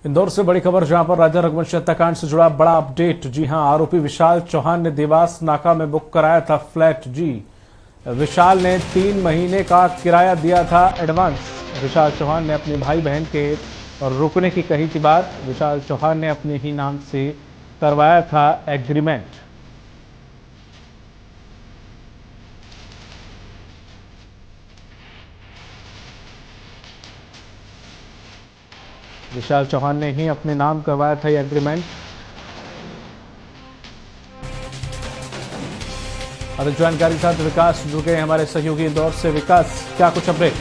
इंदौर से बड़ी खबर जहां पर राजा रघुवंशी हत्याकांड से जुड़ा बड़ा अपडेट। जी हां, आरोपी विशाल चौहान ने देवास नाका में बुक कराया था फ्लैट। जी, विशाल ने 3 महीने का किराया दिया था एडवांस। विशाल चौहान ने अपने भाई बहन के रुकने की कही थी बात। विशाल चौहान ने अपने ही नाम से करवाया था एग्रीमेंट। विशाल चौहान ने ही अपने नाम करवाया था ये एग्रीमेंट। अधिक जानकारी के साथ विकास जुड़ गए हमारे सहयोगी इंदौर से। विकास, क्या कुछ अपडेट?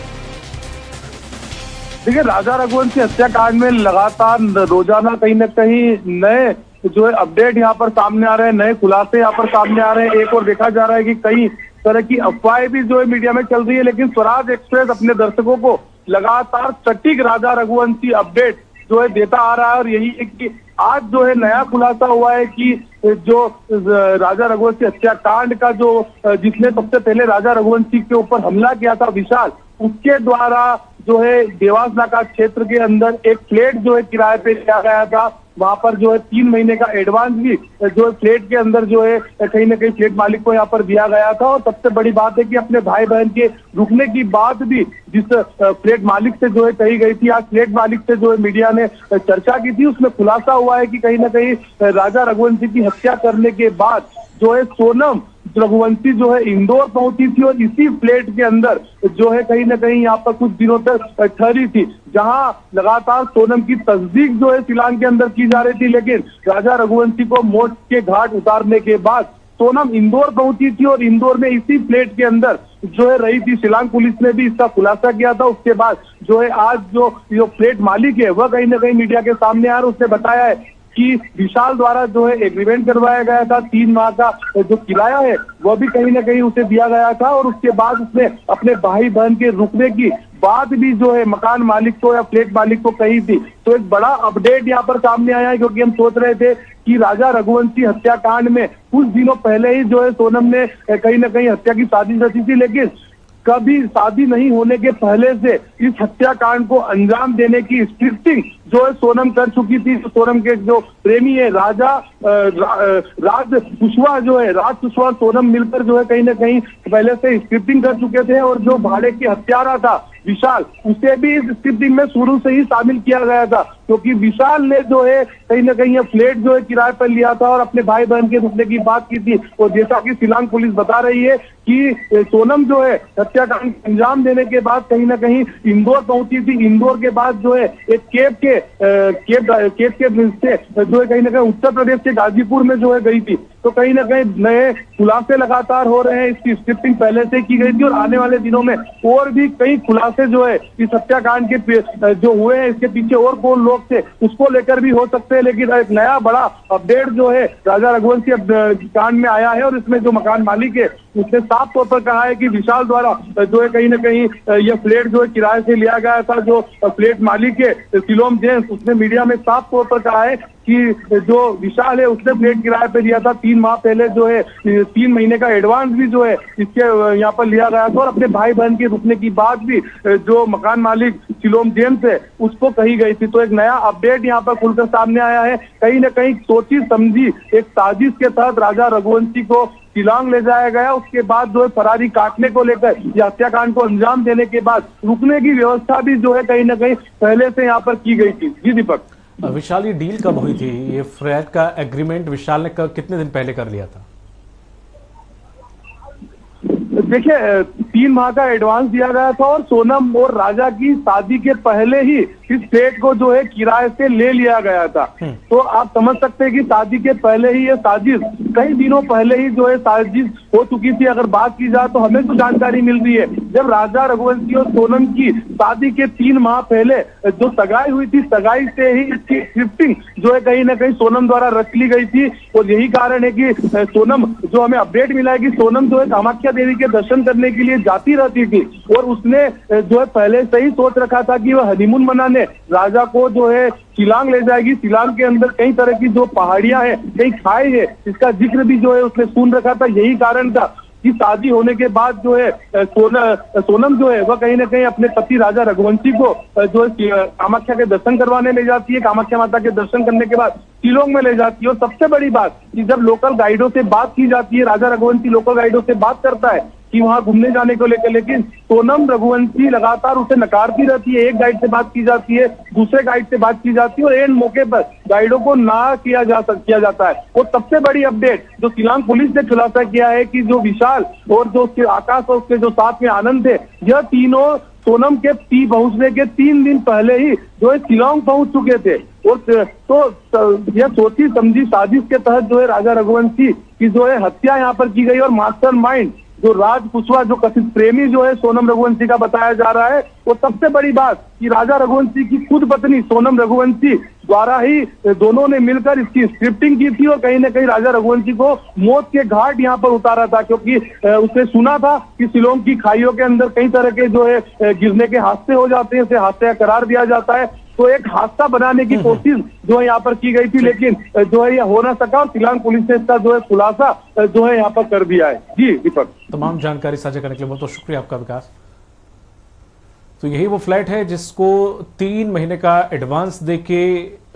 देखिए, राजा रघुवंशी हत्याकांड में लगातार रोजाना कहीं न कहीं नए जो है अपडेट यहाँ पर सामने आ रहे हैं, नए खुलासे यहाँ पर सामने आ रहे हैं। एक और देखा जा रहा है कि कई तरह की अफवाहें भी जो है मीडिया में चल रही है, लेकिन स्वराज एक्सप्रेस अपने दर्शकों को लगातार सटीक राजा रघुवंशी अपडेट जो है देता आ रहा है। और यही है कि आज जो है नया खुलासा हुआ है कि जो राजा रघुवंशी हत्याकांड का जो जिसने सबसे पहले राजा रघुवंशी के ऊपर हमला किया था विशाल, उसके द्वारा जो है देवास नाका क्षेत्र के अंदर एक फ्लैट जो है किराए पे लिया गया था। वहां पर जो है 3 महीने का एडवांस भी जो है फ्लैट के अंदर जो है कहीं ना कहीं फ्लैट मालिक को यहाँ पर दिया गया था। और सबसे बड़ी बात है कि अपने भाई बहन के रुकने की बात भी जिस फ्लैट मालिक से जो है कही गई थी, आज फ्लैट मालिक से जो है मीडिया ने चर्चा की थी, उसमें खुलासा हुआ है कि कहीं ना कहीं राजा रघुवंशी की हत्या करने के बाद जो है सोनम रघुवंशी जो है इंदौर पहुंची थी और इसी फ्लैट के अंदर जो है कहीं ना कहीं यहाँ पर कुछ दिनों तक ठहरी थी, जहां लगातार सोनम की तस्दीक जो है शिलांग के अंदर की जा रही थी। लेकिन राजा रघुवंशी को मौत के घाट उतारने के बाद सोनम इंदौर पहुंची थी और इंदौर में इसी फ्लैट के अंदर जो है रही थी। शिलांग पुलिस ने भी इसका खुलासा किया था। उसके बाद जो है आज जो फ्लैट मालिक है वह कहीं ना कहीं मीडिया के सामने आ रहा है। उसने बताया है कि विशाल द्वारा जो है एग्रीमेंट करवाया गया था, 3 माह का जो किराया है वह भी कहीं ना कहीं उसे दिया गया था। और उसके बाद उसने अपने भाई बहन के रुकने की बात भी जो है मकान मालिक को या फ्लैट मालिक को कही थी। तो एक बड़ा अपडेट यहाँ पर सामने आया है, क्योंकि हम सोच रहे थे कि राजा रघुवंशी हत्याकांड में कुछ दिनों पहले ही जो है सोनम ने कहीं ना कहीं हत्या की साजिश रची थी, लेकिन कभी शादी नहीं होने के पहले से इस हत्याकांड को अंजाम देने की स्क्रिप्टिंग जो है सोनम कर चुकी थी। तो सोनम के जो प्रेमी है राज कुशवाहा सोनम मिलकर जो है कहीं ना कहीं पहले से स्क्रिप्टिंग कर चुके थे। और जो भाड़े की हत्यारा था विशाल, उसे भी इस स्क्रिप्टिंग में शुरू से ही शामिल किया गया था, क्योंकि विशाल ने जो है कहीं ना कहीं ये फ्लैट जो है किराए पर लिया था और अपने भाई बहन के रुकने की बात की थी। और जैसा कि शिलांग पुलिस बता रही है कि सोनम जो है हत्याकांड अंजाम देने के बाद कहीं ना कहीं इंदौर पहुंची थी। इंदौर के बाद जो है एक केब के से जो है कहीं ना कहीं उत्तर प्रदेश के गाजीपुर में जो है गई थी। तो कहीं ना कहीं नए खुलासे लगातार हो रहे हैं। इसकी स्क्रिप्टिंग पहले से की गई थी और आने वाले दिनों में और भी कई खुलासे जो है इस हत्याकांड के जो हुए हैं, इसके पीछे और कौन लोग थे उसको लेकर भी हो सकते हैं। लेकिन एक नया बड़ा अपडेट जो है राजा रघुवंशी कांड में आया है और इसमें जो मकान मालिक है उसने साफ तौर पर कहा है कि विशाल द्वारा जो है कहीं ना कहीं यह फ्लैट जो है किराए से लिया गया था। जो फ्लैट मालिक है सिलोम जेम्स, उसने मीडिया में साफ तौर पर कहा है कि जो विशाल है उसने फ्लैट किराए पे लिया था। 3 माह पहले जो है 3 महीने का एडवांस भी जो है इसके यहाँ पर लिया गया था। और अपने भाई बहन के रुकने की बात भी जो मकान मालिक सिलोम जेम्स है उसको कही गई थी। तो एक नया अपडेट यहाँ पर खुलकर सामने आया है। कहीं ना कहीं सोची समझी एक साजिश के तहत राजा रघुवंशी को शिलांग ले जाया गया। उसके बाद जो है फरारी काटने को लेकर या हत्याकांड को अंजाम देने के बाद रुकने की व्यवस्था भी जो है कहीं ना कहीं पहले से यहाँ पर की गई थी। जी दीपक। विशाल, ये डील कब हुई थी? ये फ्लैट का एग्रीमेंट विशाल ने कितने दिन पहले कर लिया था? देखिए, 3 माह का एडवांस दिया गया था और सोनम और राजा की शादी के पहले ही इस फ्लैट को जो है किराए से ले लिया गया था। तो आप समझ सकते हैं कि शादी के पहले ही ये साजिश कई दिनों पहले ही जो है साजिश हो चुकी थी। अगर बात की जाए तो हमें तो जानकारी मिल रही है जब राजा रघुवंशी और सोनम की शादी के 3 माह पहले जो सगाई हुई थी, सगाई से ही इसकी स्क्रिप्टिंग जो है कहीं ना कहीं सोनम द्वारा रच ली गई थी। और यही कारण है कि सोनम जो हमें अपडेट मिला है कि सोनम जो है कामाख्या देवी के दर्शन करने के लिए जाती रहती थी और उसने जो है पहले से ही सोच रखा था कि वह हनीमून मनाने राजा को जो है शिलांग ले जाएगी। शिलांग के अंदर कई तरह की जो पहाड़ियां हैं, कई खाई है, इसका जिक्र भी जो है उसने सुन रखा था। यही कारण था कि शादी होने के बाद जो है सोनम जो है वह कहीं ना कहीं अपने पति राजा रघुवंशी को जो है कामाख्या के दर्शन करवाने ले जाती है। कामाख्या माता के दर्शन करने के बाद शिलोंग में ले जाती है। और सबसे बड़ी बात कि जब लोकल गाइडों से बात की जाती है, राजा रघुवंशी लोकल गाइडों से बात करता है कि वहां घूमने जाने को लेकर, लेकिन सोनम रघुवंशी लगातार उसे नकारती रहती है। एक गाइड से बात की जाती है, दूसरे गाइड से बात की जाती है और एंड मौके पर गाइडों को ना किया जाता है। और सबसे बड़ी अपडेट जो शिलांग पुलिस ने खुलासा किया है कि जो विशाल और जो उसके आकाश और उसके जो साथ में आनंद थे, यह तीनों सोनम के पहुंचने के 3 दिन पहले ही जो है शिलांग पहुंच चुके थे। और तो यह सोची समझी साजिश के तहत जो है राजा रघुवंशी की जो है हत्या यहाँ पर की गई। और मास्टरमाइंड जो राज कुशवाहा जो कथित प्रेमी जो है सोनम रघुवंशी का बताया जा रहा है। वो सबसे बड़ी बात कि राजा रघुवंशी की खुद पत्नी सोनम रघुवंशी द्वारा ही दोनों ने मिलकर इसकी स्क्रिप्टिंग की थी और कहीं ना कहीं राजा रघुवंशी को मौत के घाट यहाँ पर उतारा था, क्योंकि उसने सुना था कि शिलोंग की खाइयों के अंदर कई तरह के जो है गिरने के हादसे हो जाते हैं, उसे हादसे का करार दिया जाता है। तो एक हादसा बनाने की कोशिश जो है यहाँ पर की गई थी, लेकिन जो है यह हो ना सका और शिलांग पुलिस ने इसका जो है खुलासा जो है यहाँ पर कर दिया है। जी दीपक, तमाम जानकारी साझा करने के लिए बहुत बहुत शुक्रिया आपका विकास। तो यही वो फ्लैट है जिसको 3 महीने का एडवांस देके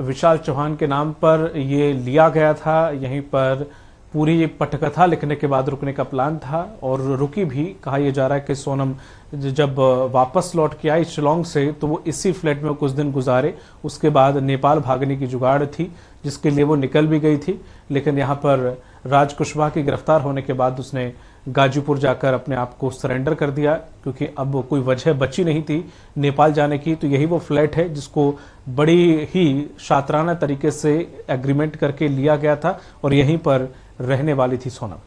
विशाल चौहान के नाम पर ये लिया गया था। यहीं पर पूरी पटकथा लिखने के बाद रुकने का प्लान था और रुकी भी। कहा यह जा रहा है कि सोनम जब वापस लौट के आई शिलोंग से तो वो इसी फ्लैट में कुछ दिन गुजारे। उसके बाद नेपाल भागने की जुगाड़ थी जिसके लिए वो निकल भी गई थी, लेकिन यहाँ पर राज कुशवाहा की गिरफ्तार होने के बाद उसने गाजीपुर जाकर अपने आप को सरेंडर कर दिया, क्योंकि अब कोई वजह बची नहीं थी नेपाल जाने की। तो यही वो फ्लैट है जिसको बड़ी ही शातराना तरीके से एग्रीमेंट करके लिया गया था और यहीं पर रहने वाली थी सोनम।